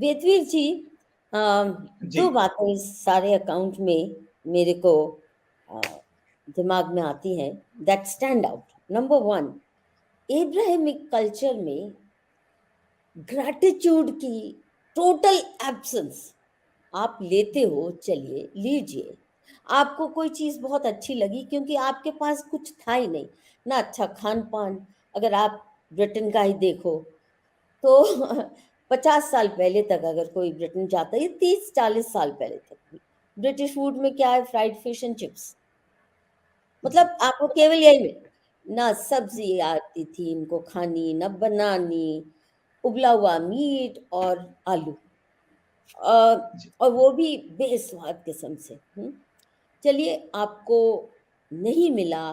वेदवीर जी, जी। दो बातें इस सारे अकाउंट में मेरे को अ, दिमाग में आती हैं that stand out. Number one, Abrahamic culture में ग्रैटिट्यूड की टोटल एब्सेंस। आप लेते हो, चलिए लीजिए। आपको कोई चीज़ बहुत अच्छी लगी क्योंकि आपके पास कुछ था ही नहीं, ना अच्छा खान पान। अगर आप ब्रिटेन का ही देखो तो 50 साल पहले तक अगर कोई ब्रिटेन जाता है, 30-40 साल पहले तक ब्रिटिश फूड में क्या है? Fried fish and chips. जी। मतलब आपको केवल यही में ना सब्जी आती थी इनको खानी, ना बनानी, उबला हुआ मीट और आलू, जी। और वो भी बेस्वाद किस्म से। चलिए, आपको नहीं मिला,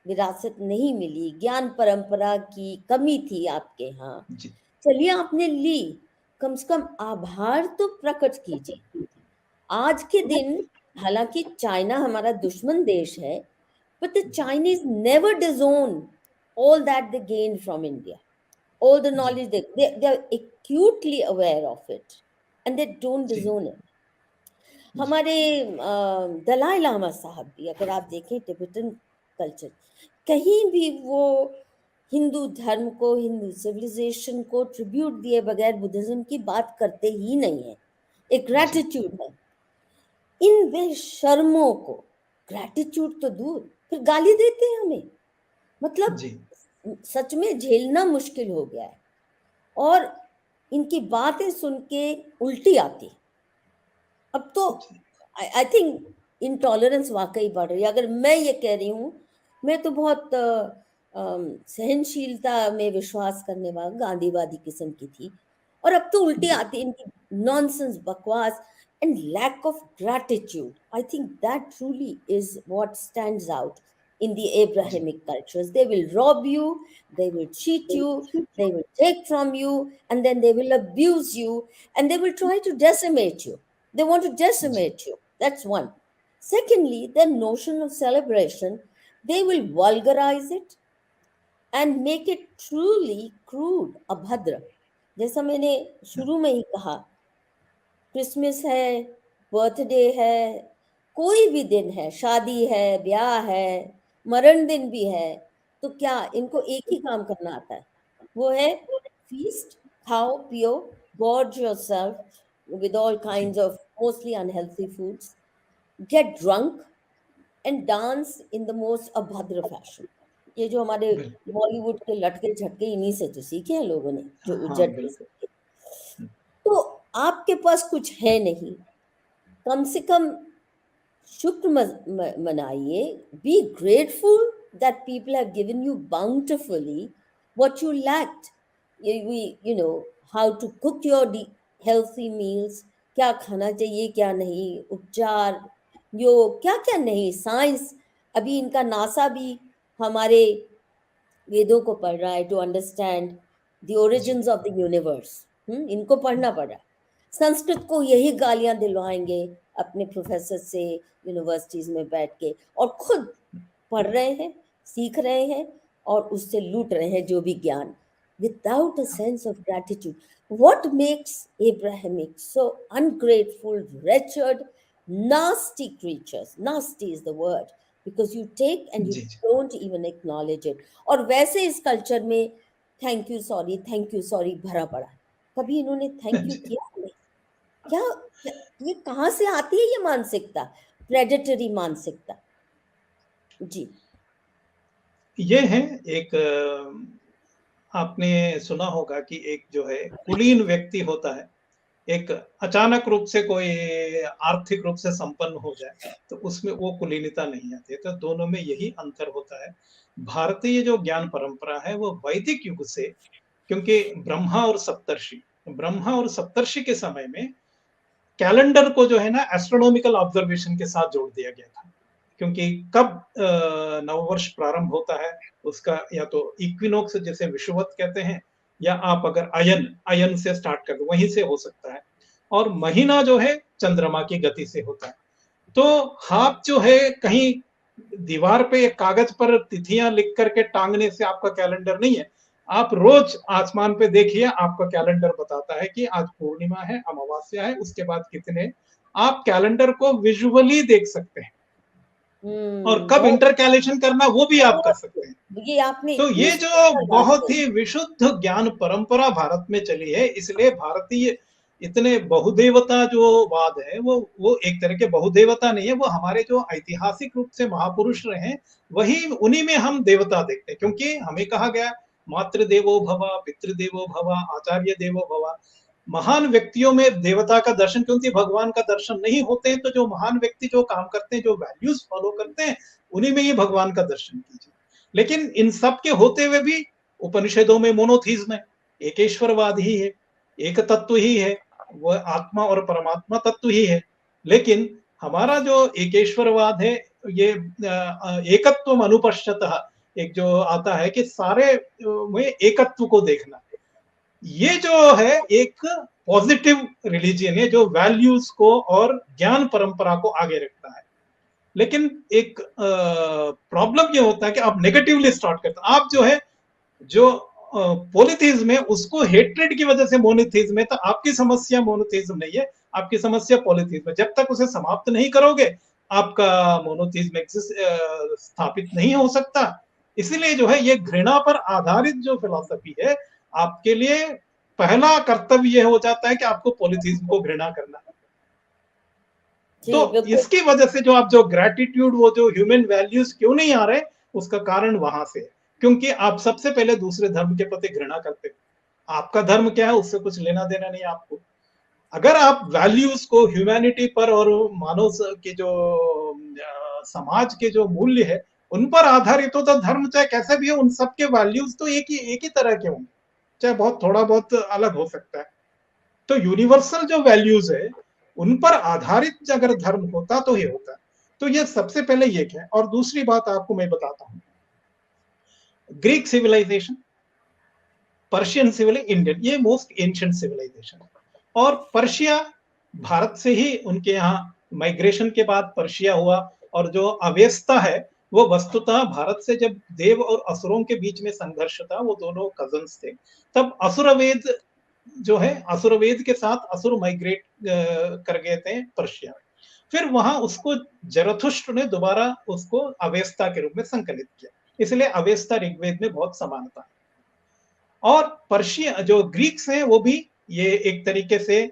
विरासत नहीं मिली, ज्ञान परंपरा की कमी थी आपके यहाँ। जी। चलिए, आपने ली, कम से कम आभार तो प्रकट कीजिए। आज के दिन, हालांकि चाइना हमारा दुश्मन देश है, but the ji. Chinese never disown all that they gained from India, all the ji. knowledge they are acutely aware of it, and they don't ji. disown it. जी। हमारे दलाई लामा साहब भी, अगर आप देखें टिबेटन कल्चर, कहीं भी वो हिंदू धर्म को, हिंदू सिविलाइजेशन को ट्रिब्यूट दिए बगैर बुद्धिज्म की बात करते ही नहीं है। एक जी। ग्रैटिट्यूड है। इन बेशर्मों को ग्रैटिट्यूड तो दूर, फिर गाली देते हैं हमें। मतलब जी। सच में झेलना मुश्किल हो गया है। और इनकी बातें सुन के उल्टी आती। अब तो जी। आई थिंक इंटॉलरेंस वाकई बढ़ रही है। अगर मैं ये कह रही हूँ, मैं तो बहुत सहनशीलता में विश्वास करने वाला गांधीवादी किस्म की थी, और अब तो उल्टी जी। आती इनकी नॉनसेंस बकवास and lack of gratitude. I think that truly is what stands out in the जी। Abrahamic cultures. They will rob you, they will cheat you, they will take from you, and then they will abuse you, and they will try to decimate you. They want to जी। decimate you. That's one. Secondly, the notion of celebration, they will vulgarize it and make it truly crude, abhadra. जैसा मैंने शुरू में ही कहा, Christmas है, birthday है, कोई भी दिन है, शादी है, ब्याह है, मरण दिन भी है, तो क्या इनको एक ही काम करना आता है? वो है फीस्ट, खाओ पियो, gorge yourself with all जी। kinds of mostly unhealthy foods, get drunk and dance in the most अभद्र फैशन। ये जो हमारे बिल्कुल। बॉलीवुड के लटके झटके, इन्हीं से तो सीखे हैं लोगों ने, जो हाँ, उज्जट बिल्कुल। किस्म के। तो आपके पास कुछ है नहीं, कम से कम शुक्र मनाइए। Be grateful that people have given you bountifully what you lacked. you know how to cook your healthy meals, क्या खाना चाहिए क्या नहीं, उपचार, योग, क्या क्या नहीं, साइंस। अभी इनका नासा भी हमारे वेदों को पढ़ रहा है टू अंडरस्टैंड द जी। Origins of the universe. इनको पढ़ना पड़ रहा है। संस्कृत को यही गालियां दिलवाएंगे अपने प्रोफेसर से यूनिवर्सिटीज में बैठ के, और खुद पढ़ रहे हैं, सीख रहे हैं, और उससे लूट रहे हैं जो भी ज्ञान, without a sense of gratitude. What makes Abrahamic so ungrateful, wretched, nasty creatures? Nasty is the word, because you take and you ji. Ji. don't even acknowledge it. और वैसे इस कल्चर में थैंक यू सॉरी भरा पड़ा है। कभी इन्होंने thank you जी। किया नहीं। क्या, क्या ये कहाँ से आती है ये मानसिकता, प्रेडेटरी मानसिकता? जी। ये है एक आपने सुना होगा कि एक जो है कुलीन व्यक्ति होता है, एक अचानक रूप से कोई आर्थिक रूप से संपन्न हो जाए, तो उसमें वो कुलीनता नहीं आती है। तो दोनों में यही अंतर होता है। भारतीय जो ज्ञान परंपरा है वो वैदिक युग से, क्योंकि ब्रह्मा और सप्तर्षि के समय में कैलेंडर को जो है ना एस्ट्रोनॉमिकल ऑब्जर्वेशन के साथ जोड़ दिया गया था। क्योंकि कब नववर्ष प्रारंभ होता है, उसका या तो इक्विनॉक्स जिसे विषुवत कहते हैं, या आप अगर अयन से स्टार्ट कर दो, वहीं से हो सकता है। और महीना जो है चंद्रमा की गति से होता है। तो आप जो है कहीं दीवार पे एक कागज पर तिथियां लिख करके टांगने से आपका कैलेंडर नहीं है। आप रोज आसमान पे देखिए, आपका कैलेंडर बताता है कि आज पूर्णिमा है, अमावस्या है, उसके बाद कितने। आप कैलेंडर को विजुअली देख सकते हैं और कब बहुत इंटरकैलेशन करना वो भी आप कर सकते हैं। ये आपने तो इतनी ये जो सुंदर बात बहुत कही। ही विशुद्ध ज्ञान परंपरा भारत में चली है, इसलिए भारतीय इतने बहुदेवता जो वाद है, वो एक तरह के बहुदेवता नहीं है, वो हमारे जो ऐतिहासिक रूप से महापुरुष रहे हैं, वही उन्हीं में हम देवता देखते हैं। क्योंकि हमें कहा गया मातृदेवो भव, पितृदेवो भव, आचार्य देवो भव। महान व्यक्तियों में देवता का दर्शन, क्योंकि भगवान का दर्शन नहीं होते हैं, तो जो महान व्यक्ति जो काम करते हैं, जो वैल्यूज फॉलो करते हैं, उन्हीं में ही भगवान का दर्शन कीजिए। लेकिन इन सब के होते हुए भी उपनिषदों में मोनोथीज्म है, एकेश्वरवाद ही है, एक तत्व ही है, वह आत्मा और परमात्मा तत्व ही है। लेकिन हमारा जो एकेश्वरवाद है, ये एकत्व अनुपश्यतः, एक जो आता है कि सारे में एकत्व को देखना, ये जो है एक पॉजिटिव रिलीजियन है जो वैल्यूज को और ज्ञान परंपरा को आगे रखता है। लेकिन एक प्रॉब्लम ये होता है कि आप नेगेटिवली स्टार्ट करते हैं। आप जो है जो पॉलिथिज्म है उसको हेट्रेड की वजह से मोनोथिज्म है, तो आपकी समस्या मोनोथिज्म नहीं है, आपकी समस्या पॉलिथिज्म है। जब तक उसे समाप्त नहीं करोगे, आपका मोनोथिज्म स्थापित नहीं हो सकता। इसलिए जो है ये घृणा पर आधारित जो फिलॉसफी है, आपके लिए पहला कर्तव्य यह हो जाता है कि आपको पॉलिथिज्म को घृणा करना है। तो इसकी वजह से जो आप जो ग्रेटिट्यूड, वो जो ह्यूमन वैल्यूज क्यों नहीं आ रहे, उसका कारण वहां से है। क्योंकि आप सबसे पहले दूसरे धर्म के प्रति घृणा करते हो। आपका धर्म क्या है उससे कुछ लेना देना नहीं आपको। अगर आप वैल्यूज को ह्यूमैनिटी पर और मानव के जो समाज के जो मूल्य है उन पर आधारित हो, तो धर्म चाहे कैसे भी हो, उन सबके वैल्यूज तो एक ही तरह के होंगे, चाहे बहुत थोड़ा बहुत अलग हो सकता है। तो यूनिवर्सल जो वैल्यूज है उन पर आधारित अगर धर्म होता तो ये होता। तो ये सबसे पहले ये है। और दूसरी बात आपको मैं बताता हूं, Greek civilization, Persian civilization, Indian, ये मोस्ट एंशिएंट सिविलाइजेशन। और पर्शिया, भारत से ही उनके यहाँ माइग्रेशन के बाद पर्शिया हुआ। और जो अवेस्ता है वो वस्तुतः भारत से, जब देव और असुरों के बीच में संघर्ष था, वो दोनों कजन्स थे, तब असुरवेद जो है, असुरवेद के साथ असुर माइग्रेट कर गए थे पर्शिया। फिर वहां उसको जरथुष्ट्र ने दोबारा उसको अवेस्ता के रूप में संकलित किया, इसलिए अवेस्ता ऋग्वेद में बहुत समानता है। और पर्शिया जो ग्रीक्स हैं वो भी ये एक तरीके से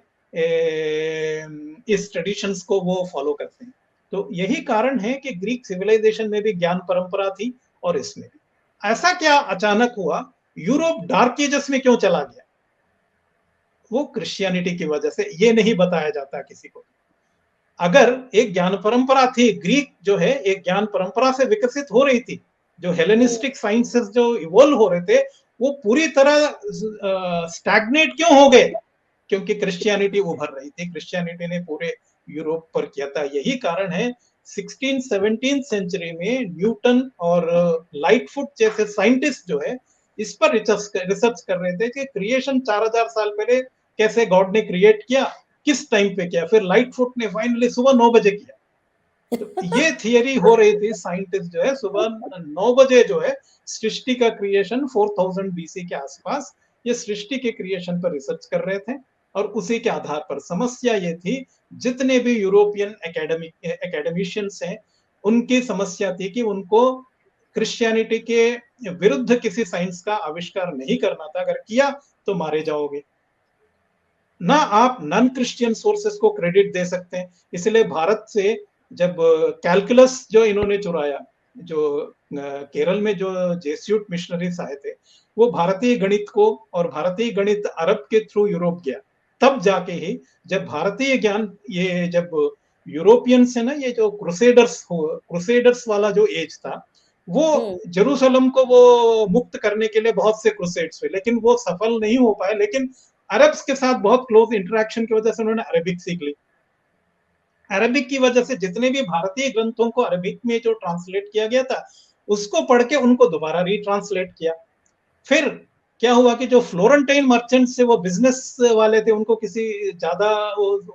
इस ट्रेडिशंस को वो फॉलो करते हैं। तो यही कारण है कि ग्रीक सिविलाइजेशन में भी ज्ञान परंपरा थी और इसमें भी। ऐसा क्या अचानक हुआ, यूरोप डार्क एजेस में क्यों चला गया? वो क्रिश्चियनिटी की वजह से, ये नहीं बताया जाता किसी को। अगर एक ज्ञान परंपरा थी, ग्रीक जो है एक ज्ञान परंपरा से विकसित हो रही थी, जो हेलेनिस्टिक साइंसेस जो इवॉल्व हो रहे थे, वो पूरी तरह स्टैग्नेट क्यों हो गए? क्योंकि क्रिश्चियनिटी उभर रही थी, क्रिश्चियनिटी ने पूरे यूरोप पर किया था। यही कारण है 16-17 सेंचुरी में न्यूटन और लाइटफुट जैसे साइंटिस्ट जो है इस पर रिसर्च कर रहे थे कि क्रिएशन 4000 साल पहले कैसे गॉड ने क्रिएट किया, किस टाइम पे किया। फिर लाइटफुट ने फाइनली सुबह 9 बजे किया। तो ये थियरी हो रही थी, साइंटिस्ट जो है सुबह 9 बजे जो है सृष्टि का क्रिएशन 4000 बीसी के आसपास, ये सृष्टि के क्रिएशन पर रिसर्च कर रहे थे। और उसी के आधार पर समस्या ये थी, जितने भी यूरोपियन एकेडमिशियंस हैं उनकी समस्या थी कि उनको क्रिश्चियनिटी के विरुद्ध किसी साइंस का आविष्कार नहीं करना था, अगर किया तो मारे जाओगे। ना आप नॉन क्रिश्चियन सोर्सेस को क्रेडिट दे सकते हैं। इसलिए भारत से जब कैलकुलस जो इन्होंने चुराया, जो केरल में जो जेस्यूट मिशनरीज आए थे, वो भारतीय गणित को, और भारतीय गणित अरब के थ्रू यूरोप गया। तब जाके ही जब भारतीय ज्ञान, ये जब यूरोपियन से ना, ये जो क्रूसेडर्स वाला जो एज था, वो जेरूसलम को वो मुक्त करने के लिए बहुत से क्रूसेड्स हुए, लेकिन वो सफल नहीं हो पाए। लेकिन अरब्स के साथ बहुत क्लोज इंटरेक्शन की वजह से उन्होंने अरबिक सीख ली। अरबिक की वजह से जितने भी भारतीय ग्रंथों को अरबिक में जो ट्रांसलेट किया गया था, उसको पढ़ के उनको दोबारा रीट्रांसलेट किया। फिर क्या हुआ कि जो फ्लोरेंटाइन मर्चेंट्स थे, वो बिजनेस वाले थे, उनको किसी ज्यादा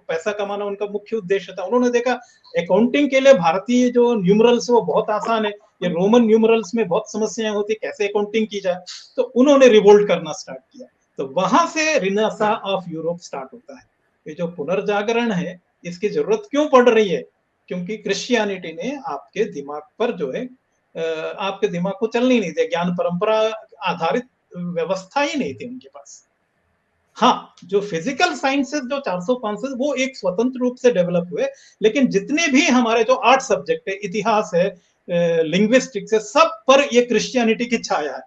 पैसा कमाना उनका मुख्य उद्देश्य था। उन्होंने देखा अकाउंटिंग के लिए भारतीय जो न्यूमरल्स वो बहुत आसान है, ये रोमन न्यूमरल्स में बहुत समस्याएं होती, कैसे अकाउंटिंग की जाए, तो उन्होंने रिवोल्ट करना स्टार्ट किया। तो वहां से रिनेसा ऑफ यूरोप स्टार्ट होता है। ये जो पुनर्जागरण है, इसकी जरूरत क्यों पड़ रही है? क्योंकि क्रिश्चियनिटी ने आपके दिमाग पर जो है आपके दिमाग को चलने नहीं दिया, ज्ञान परंपरा आधारित व्यवस्था ही नहीं थी उनके पास। हाँ, जो फिजिकल साइंसेस जो 400-500 वो एक स्वतंत्र रूप से डेवलप हुए, लेकिन जितने भी हमारे जो 8 सब्जेक्ट है, इतिहास है, लिंग्विस्टिक्स है, सब पर ये क्रिश्चियनिटी की छाया है।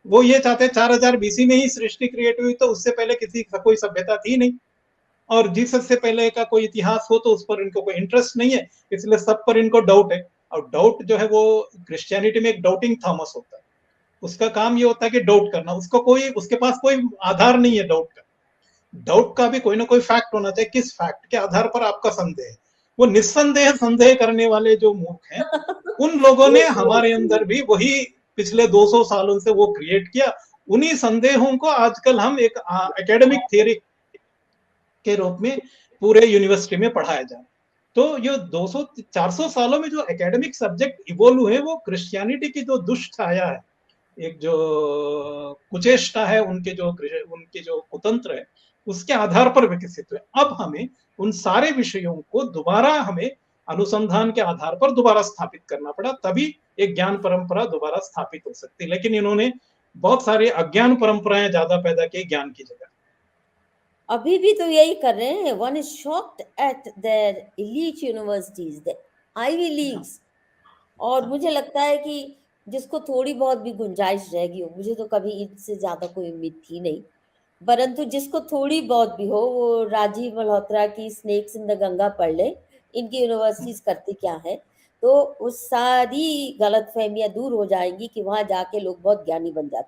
वो ये चाहते हैं 4000 बीसी में ही सृष्टि क्रिएट हुई, तो उससे पहले किसी कोई सभ्यता थी नहीं, और जीसस से पहले का कोई इतिहास हो तो उस पर इनको कोई इंटरेस्ट नहीं है, इसलिए सब पर इनको डाउट है। और डाउट जो है वो क्रिश्चियनिटी में एक डाउटिंग थॉमस होता है, उसका काम ये होता है कि डाउट करना, उसके पास कोई आधार नहीं है डाउट का। डाउट का भी कोई ना कोई फैक्ट होना चाहिए, किस फैक्ट के आधार पर आपका संदेह है। वो निस्संदेह संदेह करने वाले जो मूर्ख हैं, उन लोगों ने हमारे अंदर भी वही पिछले 200 सालों से वो क्रिएट किया। उन्हीं संदेहों को आजकल हम एक एकेडमिक थियरी के रूप में पूरे यूनिवर्सिटी में पढ़ाया जाए। तो ये 200-400 सालों में जो एकेडमिक सब्जेक्ट इवोल्व हुए, वो क्रिश्चियनिटी की जो दुष्छाया है, एक जो कुचेष्टा है, उनके जो कुतंत्र है, उसके आधार पर विकसित हुए। अब हमें उन सारे विषयों को दोबारा हमें अनुसंधान के आधार पर दोबारा स्थापित करना पड़ा, तभी एक ज्ञान परंपरा दोबारा स्थापित हो सकती है। लेकिन इन्होंने बहुत सारी अज्ञान परंपराएं ज्यादा पैदा की ज्ञान की जगह। अभी भी तो यही कर रहे हैं। One is shocked at their elite universities, the Ivy Leagues. और मुझे लगता है कि जिसको थोड़ी बहुत भी गुंजाइश रहेगी हो, मुझे तो कभी इससे ज्यादा कोई उम्मीद थी नहीं, परंतु जिसको थोड़ी बहुत भी हो, वो राजीव मल्होत्रा की स्नेक्स इन द गंगा पढ़ ले, इनकी यूनिवर्सिटीज करती क्या है, तो वो सारी गलतफहमियां दूर हो जाएंगी कि वहां जाके लोग बहुत ज्ञानी बन जाते हैं।